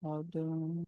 और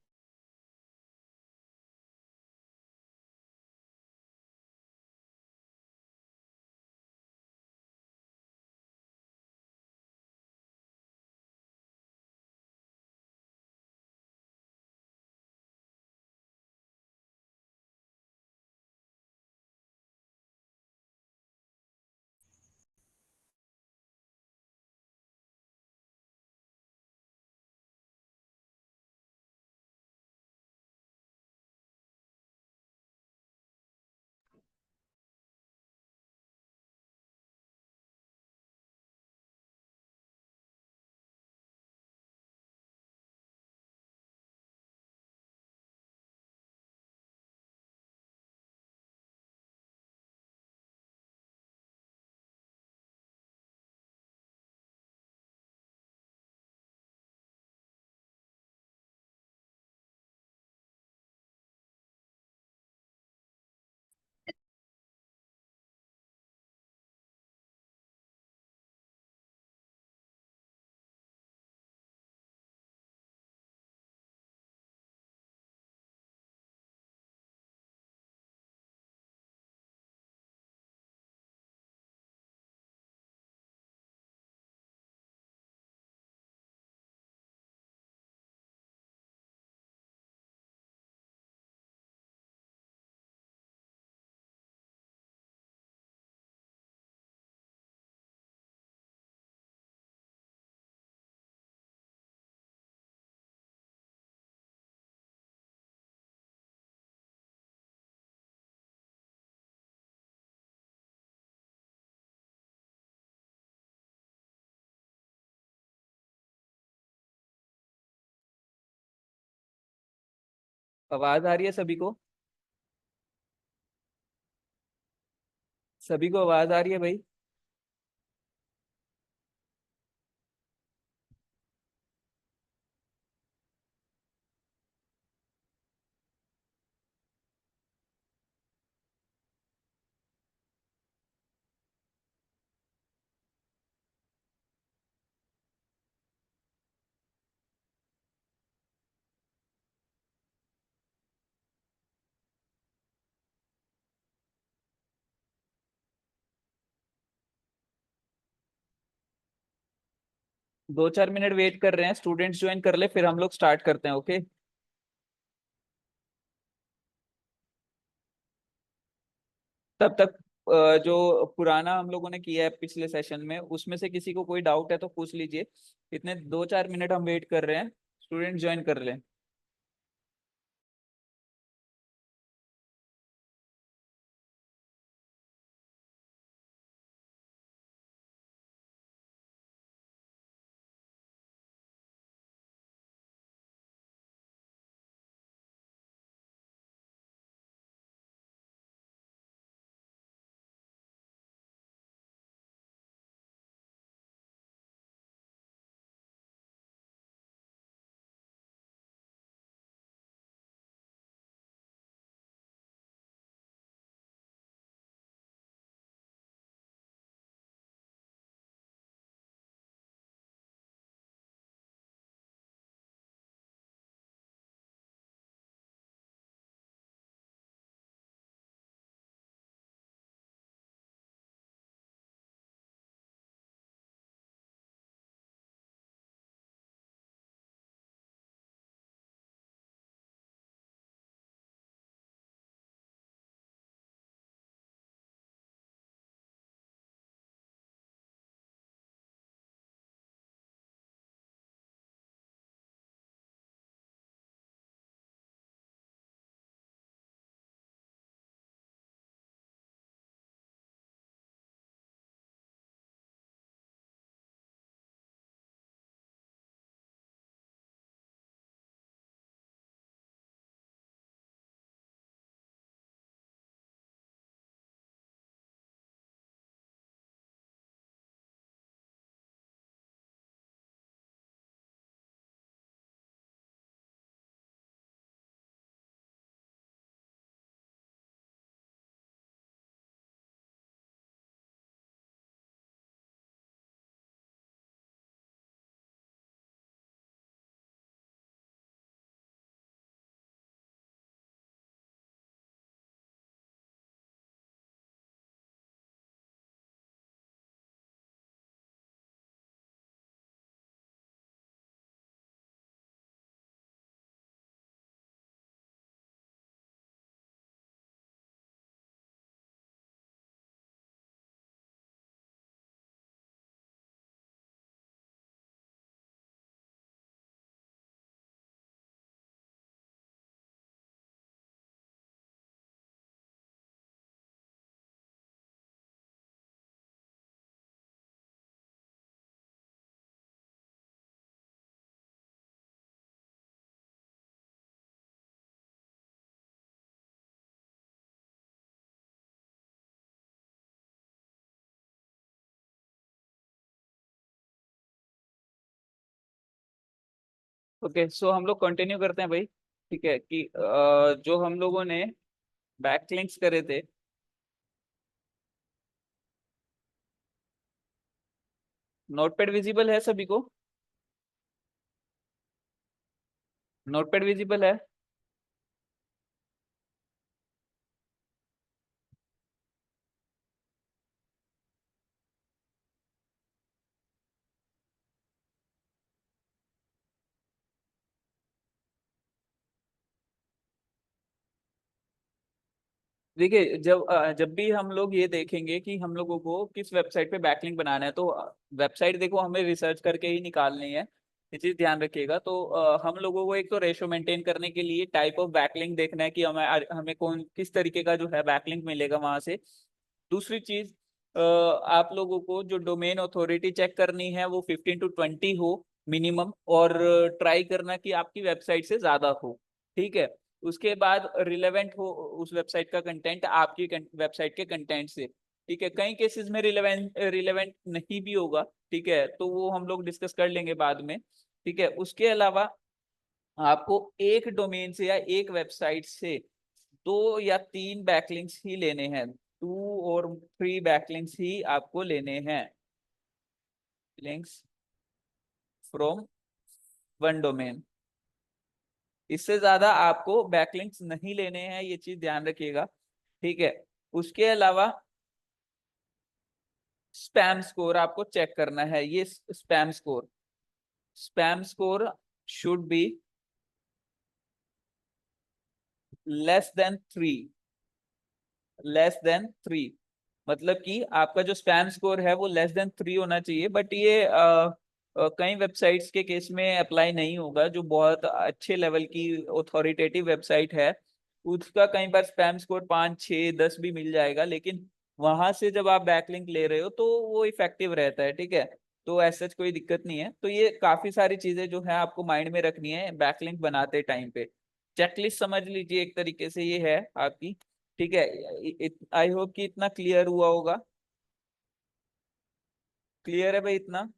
आवाज आ रही है सभी को? सभी को आवाज आ रही है भाई? 2-4 मिनट वेट कर रहे हैं, स्टूडेंट्स ज्वाइन कर ले, फिर हम लोग स्टार्ट करते हैं। ओके। तब तक जो पुराना हम लोगों ने किया है पिछले सेशन में, उसमें से किसी को कोई डाउट है तो पूछ लीजिए। इतने 2-4 मिनट हम वेट कर रहे हैं, स्टूडेंट ज्वाइन कर लें। ओके, सो हम लोग कंटिन्यू करते हैं भाई। ठीक है कि जो हम लोगों ने बैकलिंक्स करे थे। नोटपैड विजिबल है सभी को? नोटपैड विजिबल है? देखिए, जब भी हम लोग ये देखेंगे कि हम लोगों को किस वेबसाइट पे बैकलिंक बनाना है, तो वेबसाइट देखो हमें रिसर्च करके ही निकालनी है। ये चीज ध्यान रखिएगा। तो हम लोगों को एक तो रेशो मेंटेन करने के लिए टाइप ऑफ बैकलिंक देखना है कि हमें हमें कौन किस तरीके का जो है बैकलिंक मिलेगा वहां से। दूसरी चीज, आप लोगों को जो डोमेन अथॉरिटी चेक करनी है वो 15 to 20 हो मिनिमम, और ट्राई करना कि आपकी वेबसाइट से ज्यादा हो। ठीक है। उसके बाद रिलेवेंट हो उस वेबसाइट का कंटेंट आपकी वेबसाइट के कंटेंट से। ठीक है, कई केसेस में रिलेवेंट रिलेवेंट नहीं भी होगा। ठीक है, तो वो हम लोग डिस्कस कर लेंगे बाद में। ठीक है, उसके अलावा आपको एक डोमेन से या एक वेबसाइट से 2 या 3 बैकलिंक्स ही लेने हैं। 2 और 3 बैकलिंक्स ही आपको लेने हैं। Links from one domain. इससे ज्यादा आपको बैकलिंक्स नहीं लेने हैं, ये चीज ध्यान रखिएगा। ठीक है। उसके अलावा स्पैम स्कोर आपको चेक करना है। ये spam score should be less than 3। Less than 3 मतलब कि आपका जो स्पैम स्कोर है वो लेस देन 3 होना चाहिए। बट ये कई वेबसाइट्स के केस में अप्लाई नहीं होगा। जो बहुत अच्छे लेवल की ऑथोरिटेटिव वेबसाइट है उसका कई बार स्पैम स्कोर 5 6 10 भी मिल जाएगा, लेकिन वहां से जब आप बैकलिंक ले रहे हो तो वो इफेक्टिव रहता है। ठीक है, तो ऐसा कोई दिक्कत नहीं है। तो ये काफी सारी चीजें जो है आपको माइंड में रखनी है बैकलिंक बनाते टाइम पे। चेकलिस्ट समझ लीजिए, एक तरीके से ये है आपकी। ठीक है, आई होप कि इतना क्लियर हुआ होगा। क्लियर है भाई इतना?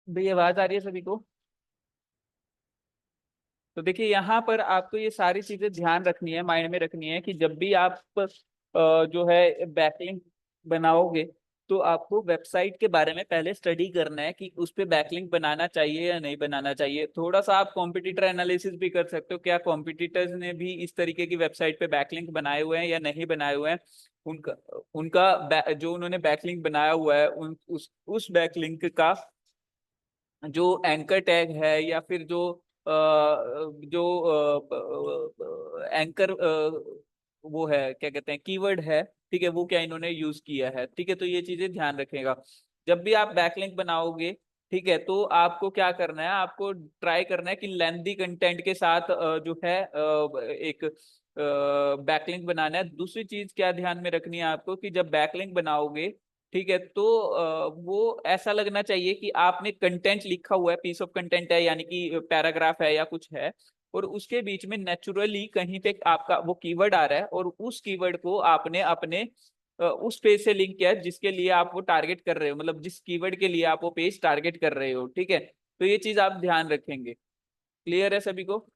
भाई आवाज आ रही है सभी को? तो देखिए यहाँ पर आपको ये सारी चीजें ध्यान रखनी है, माइंड में रखनी है कि जब भी आप जो है बैकलिंक बनाओगे, तो आपको वेबसाइट के बारे में पहले स्टडी करना है कि उस पे बैकलिंक बनाना चाहिए या नहीं बनाना चाहिए। थोड़ा सा आप कॉम्पिटिटर एनालिसिस भी कर सकते हो, क्या कॉम्पिटिटर्स ने भी इस तरीके की वेबसाइट पे बैकलिंक बनाए हुए हैं या नहीं बनाए हुए हैं। उनका उनका जो उन्होंने बैकलिंक बनाया हुआ है उस बैकलिंक का जो एंकर टैग है या फिर जो एंकर वो है, क्या कहते हैं, कीवर्ड है, ठीक है, वो क्या इन्होंने यूज किया है, ठीक है। तो ये चीजें ध्यान रखेगा जब भी आप बैकलिंक बनाओगे, ठीक है। तो आपको क्या करना है, आपको ट्राई करना है कि लेंथी कंटेंट के साथ जो है एक बैकलिंक बनाना है। दूसरी चीज क्या ध्यान में रखनी है आपको कि जब बैकलिंक बनाओगे, ठीक है, तो वो ऐसा लगना चाहिए कि आपने कंटेंट लिखा हुआ है, पीस ऑफ कंटेंट है, यानी कि पैराग्राफ है या कुछ है, और उसके बीच में नेचुरली कहीं पे आपका वो कीवर्ड आ रहा है और उस कीवर्ड को आपने अपने उस पेज से लिंक किया है जिसके लिए आप वो टारगेट कर रहे हो, मतलब जिस कीवर्ड के लिए आप वो पेज टारगेट कर रहे हो, ठीक है। तो ये चीज आप ध्यान रखेंगे। क्लियर है सभी को?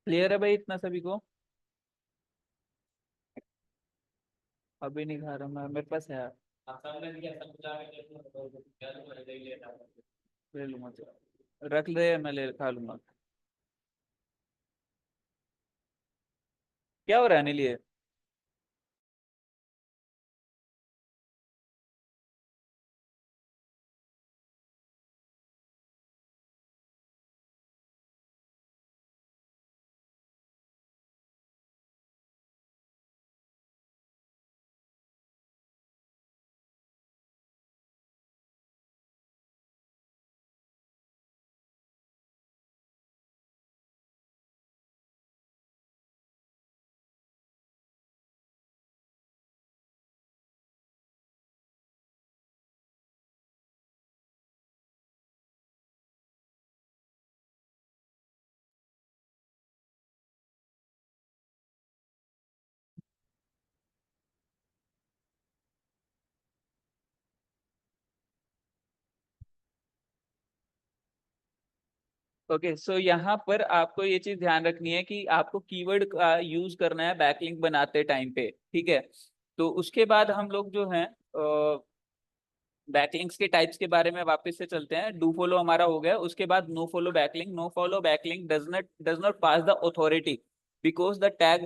क्लियर है भाई इतना सभी को? अभी नहीं खा रहा मैं, मेरे पास है। ले लूंगा, रख ले, मैं ले खा लूंगा। क्या हो रहा है अनिल ये? ओके, सो यहाँ पर आपको ये चीज ध्यान रखनी है कि आपको कीवर्ड का यूज करना है बैकलिंक बनाते टाइम पे, ठीक है। तो उसके बाद हम लोग जो है बैकलिंक्स के टाइप्स के बारे में वापस से चलते हैं। डू फॉलो हमारा हो गया, उसके बाद no follow backlink. No follow backlink does not pass the authority because the tag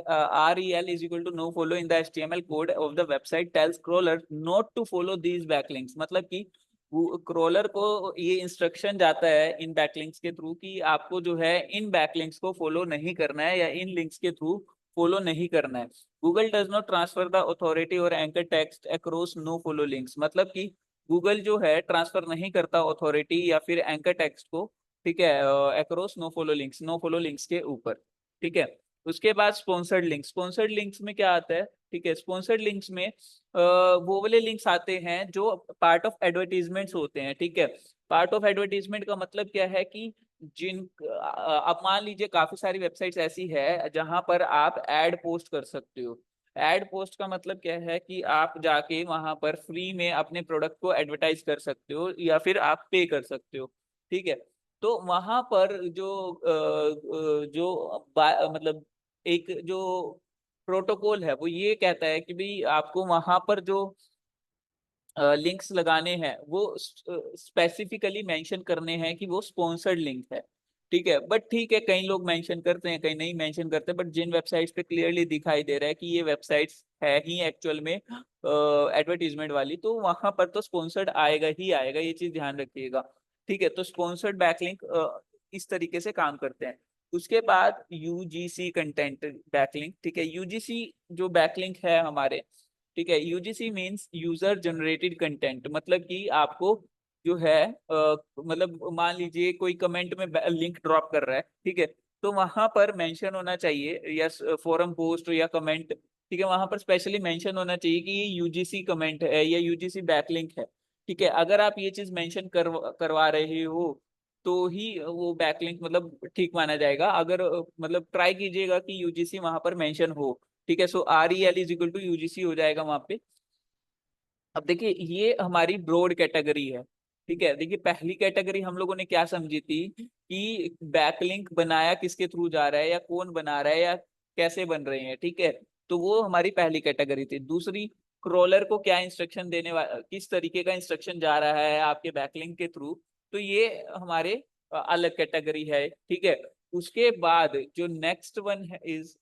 rel is equal to no follow in the HTML code of the website tells crawler not to follow these backlinks। मतलब कि crawler को ये instruction जाता है इन backlinks के through कि आपको जो है इन बैकलिंक्स को फॉलो नहीं करना है या इन लिंक्स के थ्रू फॉलो नहीं करना है। Google does not transfer the authority और anchor text across no follow links. मतलब कि गूगल जो है ट्रांसफर नहीं करता अथॉरिटी या फिर एंकर टेक्स्ट को, ठीक है, अक्रॉस नो फॉलो लिंक्स के ऊपर, ठीक है। उसके बाद स्पॉन्सर्ड लिंक्स। स्पॉन्सर्ड लिंक्स में क्या आता है, ठीक है, स्पॉन्सर्ड लिंक्स में वो वाले लिंक्स आते हैं जो पार्ट ऑफ एडवर्टीजमेंट्स होते हैं, ठीक है। पार्ट ऑफ एडवर्टीजमेंट का मतलब क्या है कि जिन अब मान लीजिए काफी सारी वेबसाइट्स ऐसी है जहां पर आप एड पोस्ट कर सकते हो। एड पोस्ट का मतलब क्या है कि आप जाके वहां पर फ्री में अपने प्रोडक्ट को एडवर्टाइज कर सकते हो या फिर आप पे कर सकते हो, ठीक है। तो वहां पर मतलब एक जो प्रोटोकॉल है वो ये कहता है कि भाई आपको वहां पर जो लिंक्स लगाने हैं वो स्पेसिफिकली मेंशन करने हैं कि वो स्पॉन्सर्ड लिंक है। ठीक है, बट ठीक है, कई लोग मेंशन करते हैं, कई नहीं मेंशन करते, बट जिन वेबसाइट्स पे क्लियरली दिखाई दे रहा है कि ये वेबसाइट्स है ही एक्चुअल में एडवर्टीजमेंट वाली, तो वहां पर तो स्पॉन्सर्ड आएगा ही आएगा, ये चीज ध्यान रखिएगा। ठीक है, तो स्पॉन्सर्ड बैकलिंक इस तरीके से काम करते हैं। उसके बाद यूजीसी कंटेंट बैकलिंक। ठीक है, यूजीसी जो बैकलिंक है हमारे, ठीक है, UGC means user generated content, मतलब कि आपको जो है मतलब मान लीजिए कोई कमेंट में लिंक ड्रॉप कर रहा है, ठीक है, तो वहां पर मेंशन होना चाहिए, या फोरम पोस्ट या कमेंट, ठीक है, वहां पर स्पेशली मेंशन होना चाहिए कि ये यूजीसी कमेंट है या यूजीसी बैकलिंक है। ठीक है, अगर आप ये चीज मेंशन करवा रहे हो तो ही वो बैकलिंक मतलब ठीक माना जाएगा। अगर मतलब ट्राई कीजिएगा कि यूजीसी वहां पर मेंशन हो। ठीक है, so REL is equal to UGC हो जाएगा वहां पे। अब देखिए ये हमारी ब्रॉड कैटेगरी है। ठीक है, देखिए पहली कैटेगरी हम लोगों ने क्या समझी थी कि बैकलिंक बनाया किसके थ्रू जा रहा है, या कौन बना रहा है, या कैसे बन रहे हैं। ठीक है, तो वो हमारी पहली कैटेगरी थी। दूसरी, क्रोलर को क्या इंस्ट्रक्शन किस तरीके का इंस्ट्रक्शन जा रहा है आपके बैकलिंक के थ्रू, तो ये हमारे अलग कैटेगरी है। ठीक है, उसके बाद जो नेक्स्ट वन है इज,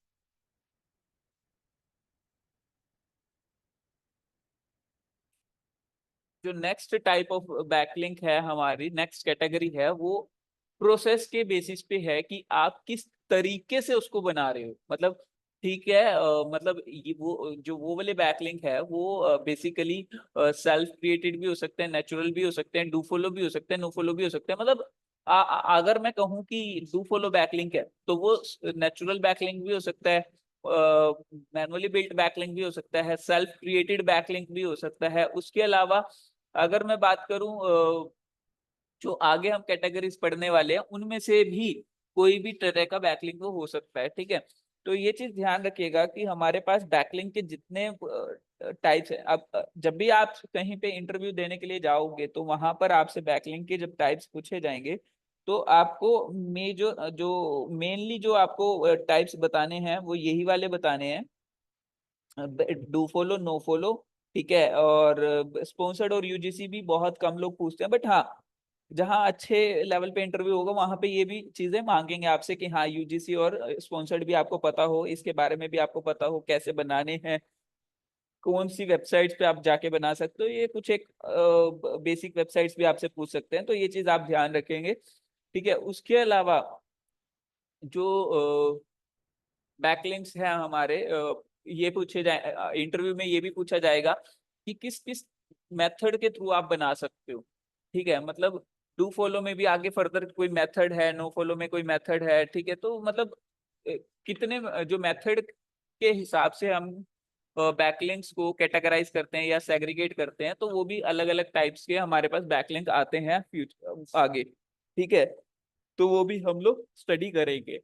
जो नेक्स्ट टाइप ऑफ बैकलिंक है, हमारी नेक्स्ट कैटेगरी है, वो प्रोसेस के बेसिस पे है कि आप किस तरीके से उसको बना रहे हो। मतलब ठीक है, मतलब ये वो जो वो वाले बैकलिंक है वो बेसिकली सेल्फ क्रिएटेड भी हो सकते हैं, नेचुरल भी हो सकते हैं, डू फॉलो भी हो सकते हैं, नो फॉलो भी हो सकते हैं। मतलब अगर मैं कहूँ कि डू फॉलो बैकलिंक है तो वो नेचुरल बैकलिंक भी हो सकता है, मैनुअली बिल्ट बैकलिंक भी हो सकता है, सेल्फ क्रिएटेड बैकलिंक भी हो सकता है। उसके अलावा अगर मैं बात करूं जो आगे हम कैटेगरीज पढ़ने वाले हैं उनमें से भी कोई भी तरह का बैकलिंक हो सकता है। ठीक है, तो ये चीज ध्यान रखिएगा कि हमारे पास बैकलिंक के जितने टाइप्स है। अब जब भी आप कहीं पे इंटरव्यू देने के लिए जाओगे तो वहां पर आपसे बैकलिंक के जब टाइप्स पूछे जाएंगे तो आपको जो जो मेनली जो आपको टाइप्स बताने हैं वो यही वाले बताने हैं, डू फॉलो, नो फॉलो। ठीक है, और स्पॉन्सर्ड और यूजीसी भी बहुत कम लोग पूछते हैं, बट हाँ जहाँ अच्छे लेवल पे इंटरव्यू होगा वहां पे ये भी चीजें मांगेंगे आपसे कि हाँ यूजीसी और स्पॉन्सर्ड भी आपको पता हो, इसके बारे में भी आपको पता हो कैसे बनाने हैं, कौन सी वेबसाइट्स पे आप जाके बना सकते हो, ये कुछ एक बेसिक वेबसाइट्स भी आपसे पूछ सकते हैं, तो ये चीज आप ध्यान रखेंगे। ठीक है, उसके अलावा जो बैकलिंक्स हैं हमारे, ये पूछे जाए इंटरव्यू में, ये भी पूछा जाएगा कि किस किस मेथड के थ्रू आप बना सकते हो। ठीक है, मतलब डू फॉलो में भी आगे फर्दर कोई मेथड है, नो फॉलो में कोई मेथड है। ठीक है, तो मतलब कितने जो मेथड के हिसाब से हम बैकलिंक्स को कैटेगराइज करते हैं या सेग्रीगेट करते हैं, तो वो भी अलग अलग टाइप्स के हमारे पास बैकलिंक आते हैं फ्यूचर आगे। ठीक है, तो वो भी हम लोग स्टडी करेंगे।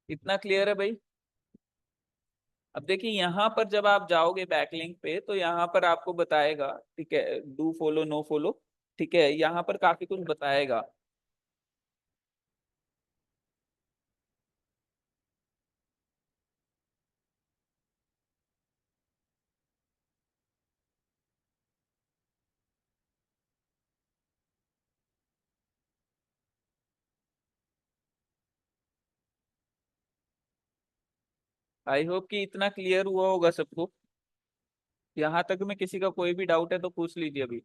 इतना क्लियर है भाई? अब देखिए यहाँ पर जब आप जाओगे बैकलिंक पे तो यहाँ पर आपको बताएगा, ठीक है, डू फॉलो, नो फॉलो। ठीक है, यहाँ पर काफी कुछ बताएगा। आई होप कि इतना क्लियर हुआ होगा सबको। यहाँ तक में किसी का कोई भी डाउट है तो पूछ लीजिए अभी।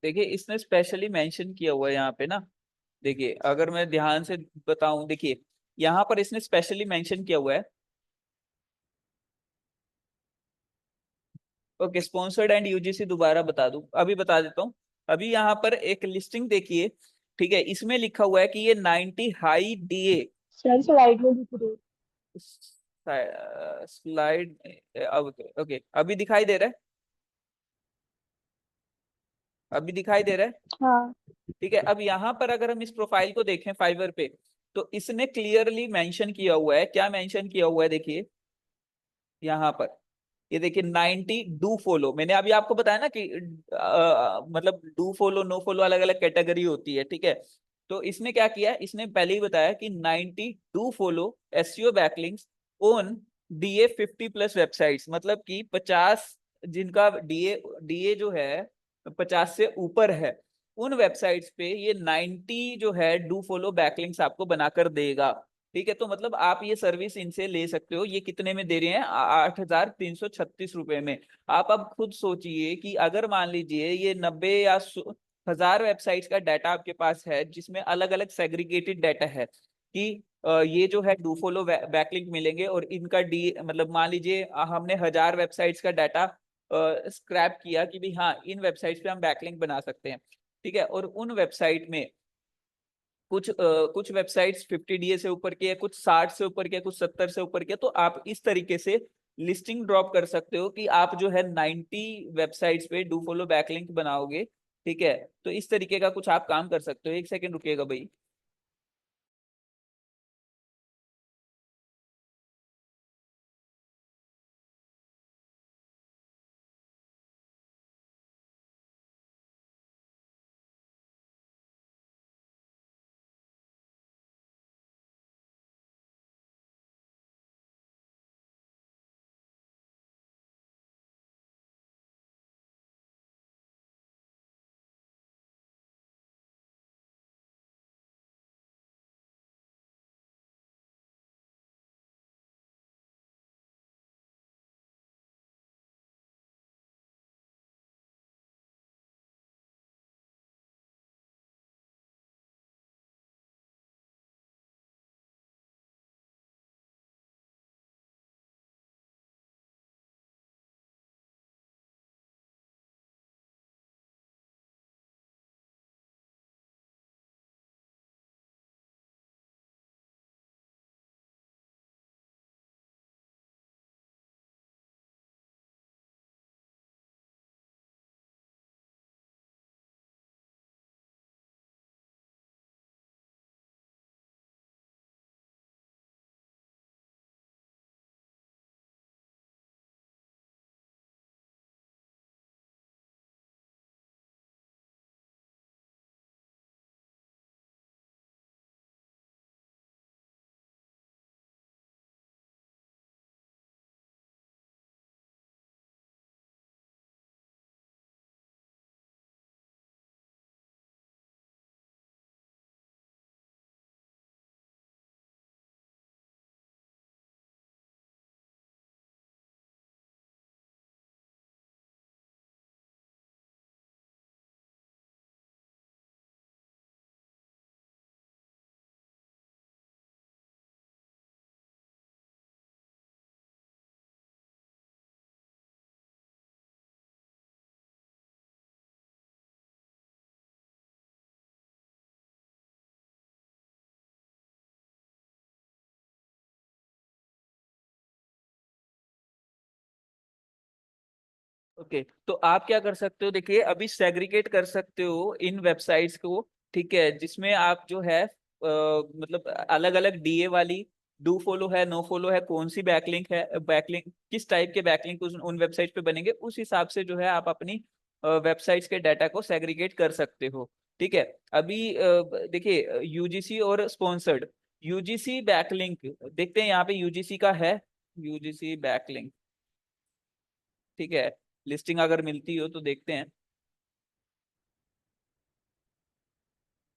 देखिए इसने स्पेशली मेंशन किया हुआ है यहाँ पे ना। देखिए अगर मैं ध्यान से बताऊं, देखिए यहाँ पर इसने स्पेशली मेंशन किया हुआ है। ओके, स्पॉन्सर्ड एंड यूजीसी दोबारा बता दूं, अभी बता देता हूँ। अभी यहाँ पर एक लिस्टिंग देखिए, ठीक है, इसमें लिखा हुआ है कि ये 90 हाई डीए। सर स्लाइड में दिख रही है। स्लाइड, ओके अभी दिखाई दे रहा है, अभी दिखाई दे रहा है। हाँ। ठीक है, अब यहाँ पर अगर हम इस प्रोफाइल को देखें फाइवर पे, तो इसने क्लियरली मेंशन किया हुआ है, क्या मेंशन किया हुआ है देखिए यहाँ पर। ये देखिए 90 डू फॉलो, मैंने अभी आपको बताया ना कि मतलब डू फॉलो नो फॉलो अलग अलग कैटेगरी होती है, ठीक है। तो इसने क्या किया, इसने पहले ही बताया कि 90 do follow SEO backlinks on DA 50 plus websites, मतलब कि 50 जिनका डीए डीए जो है 50 से ऊपर है, उन वेबसाइट्स पे ये 90 जो है डू फॉलो बैकलिंक्स आपको बनाकर देगा। ठीक है, तो मतलब आप ये सर्विस इनसे ले सकते हो। ये कितने में दे रहे हैं, 8,336 रुपए में। आप अब खुद सोचिए कि अगर मान लीजिए ये 90 या 1,000 वेबसाइट्स का डाटा आपके पास है, जिसमें अलग अलग सेग्रीगेटेड डाटा है कि ये जो है डू फॉलो बैकलिंक मिलेंगे, और इनका डी मतलब मान लीजिए हमने 1,000 वेबसाइट्स का डाटा स्क्रैप किया कि भी हाँ इन वेबसाइट्स पे हम बैकलिंक बना सकते हैं। ठीक है, और उन वेबसाइट में कुछ वेबसाइट्स 50 डीए से ऊपर की है, कुछ 60 से ऊपर की है, कुछ 70 से ऊपर की है। तो आप इस तरीके से लिस्टिंग ड्रॉप कर सकते हो कि आप जो है 90 वेबसाइट्स पे डू फॉलो बैकलिंक बनाओगे। ठीक है, तो इस तरीके का कुछ आप काम कर सकते हो। एक सेकंड रुकिएगा भाई। ओके, तो आप क्या कर सकते हो, देखिए अभी सेग्रीगेट कर सकते हो इन वेबसाइट्स को। ठीक है, जिसमें आप जो है मतलब अलग अलग डीए वाली, डू फॉलो है, नो फॉलो है, कौन सी बैकलिंक है, बैकलिंक किस टाइप के बैकलिंक उन वेबसाइट पे बनेंगे, उस हिसाब से जो है आप अपनी वेबसाइट्स के डाटा को सेग्रीगेट कर सकते हो। ठीक है, अभी देखिए यूजीसी और स्पॉन्सर्ड, यूजीसी बैकलिंक देखते हैं यहाँ पे, यूजीसी का है, यूजीसी बैकलिंक। ठीक है, लिस्टिंग अगर मिलती हो तो देखते हैं।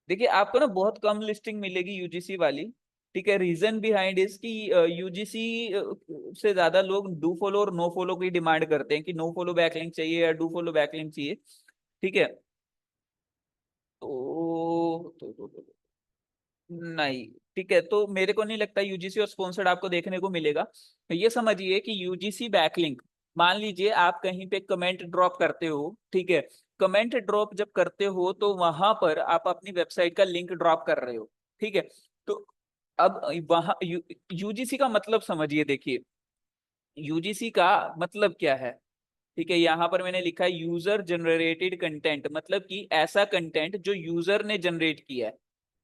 देखिए आपको ना बहुत कम लिस्टिंग मिलेगी यूजीसी वाली। ठीक है, रीजन बिहाइंड इज कि यूजीसी से ज्यादा लोग डू फॉलो और नो फॉलो की डिमांड करते हैं कि नो फॉलो बैकलिंक चाहिए या डू फॉलो बैकलिंक चाहिए। ठीक है, तो नहीं, ठीक है, तो मेरे को नहीं लगता यूजीसी और स्पॉन्सर्ड आपको देखने को मिलेगा। ये समझिए कि यूजीसी बैकलिंक, मान लीजिए आप कहीं पे कमेंट ड्रॉप करते हो, ठीक है, कमेंट ड्रॉप जब करते हो तो वहां पर आप अपनी वेबसाइट का लिंक ड्रॉप कर रहे हो, ठीक है। तो अब वहां यूजीसी का मतलब समझिए, देखिए यूजीसी का मतलब क्या है, ठीक है, यहाँ पर मैंने लिखा है यूजर जनरेटेड कंटेंट, मतलब कि ऐसा कंटेंट जो यूजर ने जनरेट किया है,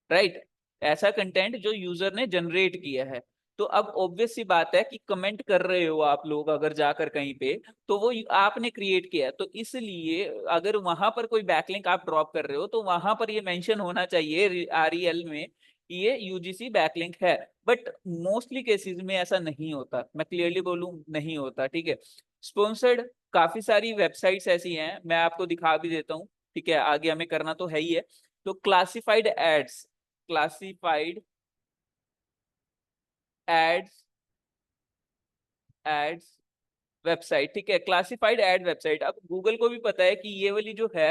राइट, ऐसा कंटेंट जो यूजर ने जनरेट किया है। तो अब ऑब्वियस सी बात है कि कमेंट कर रहे हो आप लोग अगर जाकर कहीं पे, तो वो आपने क्रिएट किया है, तो इसलिए अगर वहां पर कोई बैकलिंक आप ड्रॉप कर रहे हो तो वहां पर ये मेंशन होना चाहिए आरईएल में कि ये यूजीसी बैकलिंक है। बट मोस्टली केसेस में ऐसा नहीं होता, मैं क्लियरली बोलूं नहीं होता, ठीक है। स्पॉन्सर्ड, काफी सारी वेबसाइट्स ऐसी हैं, मैं आपको दिखा भी देता हूँ, ठीक है, आगे हमें करना तो है ही है। तो classified ads, classified ads, ads website, ठीक है, क्लासिफाइड एड वेबसाइट। अब गूगल को भी पता है कि ये वाली जो है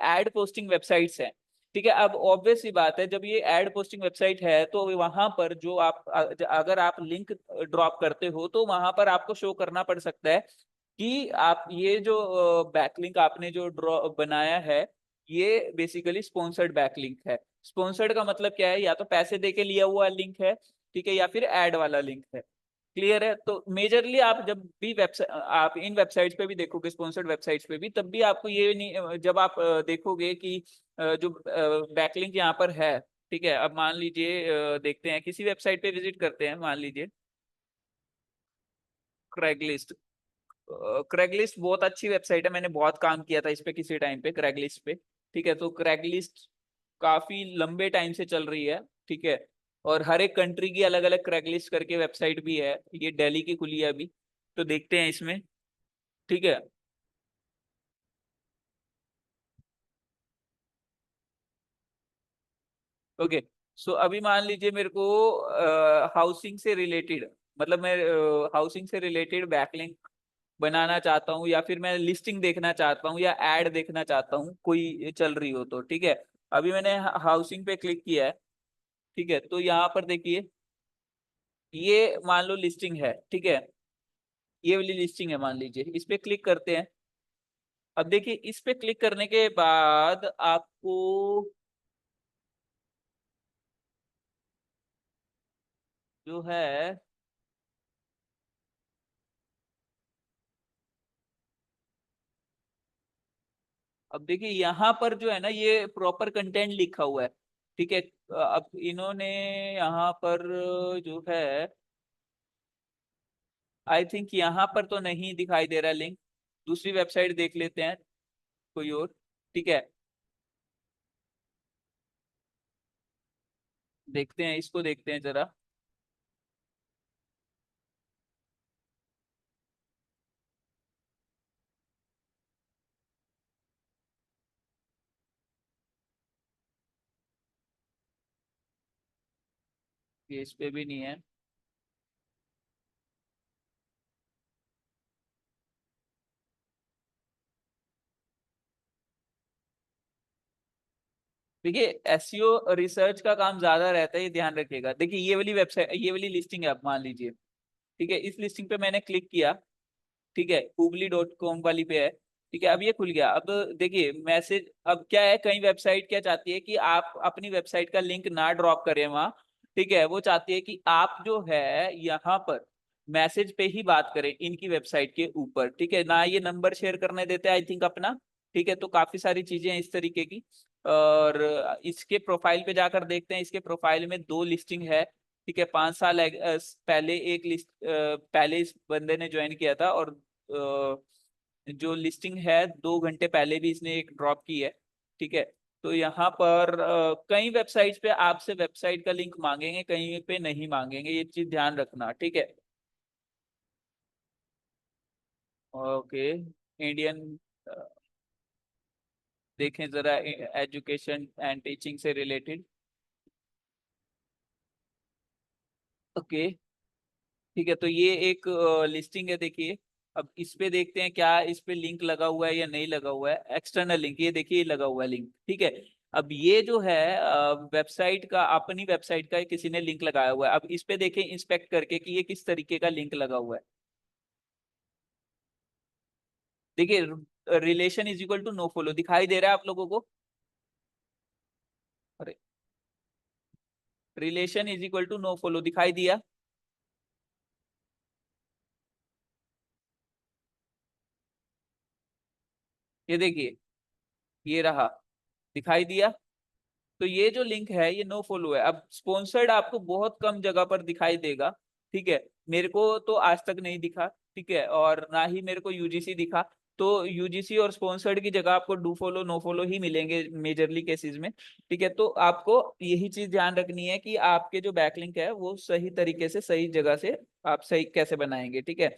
एड पोस्टिंग वेबसाइट्स हैं, ठीक है। अब ऑब्वियस सी बात है, जब ये एड पोस्टिंग वेबसाइट है तो वहां पर जो आप अगर आप लिंक ड्रॉप करते हो तो वहां पर आपको शो करना पड़ सकता है कि आप ये जो बैकलिंक आपने जो ड्रॉ बनाया है, ये बेसिकली स्पॉन्सर्ड बैकलिंक है। स्पॉन्सर्ड का मतलब क्या है, या तो पैसे दे के लिया हुआ लिंक है, ठीक है, या फिर एड वाला लिंक है। क्लियर है? तो मेजरली आप जब भी वेबसाइट, आप इन वेबसाइट्स पे भी देखोगे, स्पॉन्सर्ड वेबसाइट्स पे भी, तब भी आपको ये नहीं, जब आप देखोगे कि जो बैकलिंक यहाँ पर है, ठीक है। अब मान लीजिए देखते हैं, किसी वेबसाइट पे विजिट करते हैं, मान लीजिए क्रैगलिस्ट। क्रैगलिस्ट बहुत अच्छी वेबसाइट है, मैंने बहुत काम किया था इस पे किसी टाइम पे, क्रैगलिस्ट पे, ठीक है। तो क्रैगलिस्ट काफी लंबे टाइम से चल रही है, ठीक है, और हर एक कंट्री की अलग अलग क्रैगलिस्ट करके वेबसाइट भी है, ये दिल्ली की खुली है अभी। तो देखते हैं इसमें, ठीक है। ओके, सो अभी मान लीजिए मेरे को हाउसिंग से रिलेटेड, मतलब मैं हाउसिंग से रिलेटेड बैकलिंक बनाना चाहता हूँ, या फिर मैं लिस्टिंग देखना चाहता हूँ या एड देखना चाहता हूँ कोई चल रही हो तो, ठीक है। अभी मैंने हाउसिंग पे क्लिक किया है, ठीक है, तो यहाँ पर देखिए ये मान लो लिस्टिंग है, ठीक है, ये वाली लिस्टिंग है मान लीजिए, इस पे क्लिक करते हैं। अब देखिए इस पे क्लिक करने के बाद आपको जो है, अब देखिए यहाँ पर जो है ना, ये प्रॉपर कंटेंट लिखा हुआ है, ठीक है। अब इन्होंने यहाँ पर जो है, आई थिंक यहाँ पर तो नहीं दिखाई दे रहा लिंक, दूसरी वेबसाइट देख लेते हैं कोई और, ठीक है, देखते हैं इसको, देखते हैं जरा। ये इस पे भी नहीं है। देखिए एसईओ रिसर्च का काम ज्यादा रहता है, ये ध्यान रखिएगा। देखिए ये वाली वेबसाइट, ये वाली लिस्टिंग है, आप मान लीजिए, ठीक है, इस लिस्टिंग पे मैंने क्लिक किया, ठीक है, googly.com वाली पे है, ठीक है, अब ये खुल गया। अब देखिए मैसेज, अब क्या है, कई वेबसाइट क्या चाहती है कि आप अपनी वेबसाइट का लिंक ना ड्रॉप करें वहां, ठीक है, वो चाहती है कि आप जो है यहाँ पर मैसेज पे ही बात करें इनकी वेबसाइट के ऊपर, ठीक है, ना ये नंबर शेयर करने देते हैं आई थिंक अपना, ठीक है। तो काफी सारी चीजें हैं इस तरीके की। और इसके प्रोफाइल पे जाकर देखते हैं, इसके प्रोफाइल में दो लिस्टिंग है, ठीक है, 5 साल पहले एक लिस्ट, पहले इस बंदे ने ज्वाइन किया था, और जो लिस्टिंग है 2 घंटे पहले भी इसने एक ड्रॉप की है, ठीक है। तो यहाँ पर कई वेबसाइट्स पे आपसे वेबसाइट का लिंक मांगेंगे, कहीं पे नहीं मांगेंगे, ये चीज ध्यान रखना, ठीक है। ओके, इंडियन, देखें जरा एजुकेशन एंड टीचिंग से रिलेटेड, ओके, ठीक है। तो ये एक लिस्टिंग है, देखिए। अब इस पे देखते हैं क्या इस पे लिंक लगा हुआ है या नहीं लगा हुआ है, एक्सटर्नल लिंक, ये देखिए लगा हुआ है लिंक, ठीक है। अब ये जो है वेबसाइट का, अपनी वेबसाइट का किसी ने लिंक लगाया हुआ है। अब इस पे देखें इंस्पेक्ट करके कि ये किस तरीके का लिंक लगा हुआ है। देखिए relation is equal to no follow दिखाई दे रहा है आप लोगों को। अरे, relation is equal to no follow दिखाई दिया। ये देखिए, ये रहा, दिखाई दिया। तो ये जो लिंक है ये नो फॉलो है। अब स्पॉन्सर्ड आपको बहुत कम जगह पर दिखाई देगा, ठीक है। मेरे को तो आज तक नहीं दिखा, ठीक है, और ना ही मेरे को यूजीसी दिखा। तो यूजीसी और स्पॉन्सर्ड की जगह आपको डू फॉलो नो फॉलो ही मिलेंगे मेजरली केसेस में, ठीक है। तो आपको यही चीज ध्यान रखनी है कि आपके जो बैकलिंक है वो सही तरीके से सही जगह से आप सही कैसे बनाएंगे, ठीक है।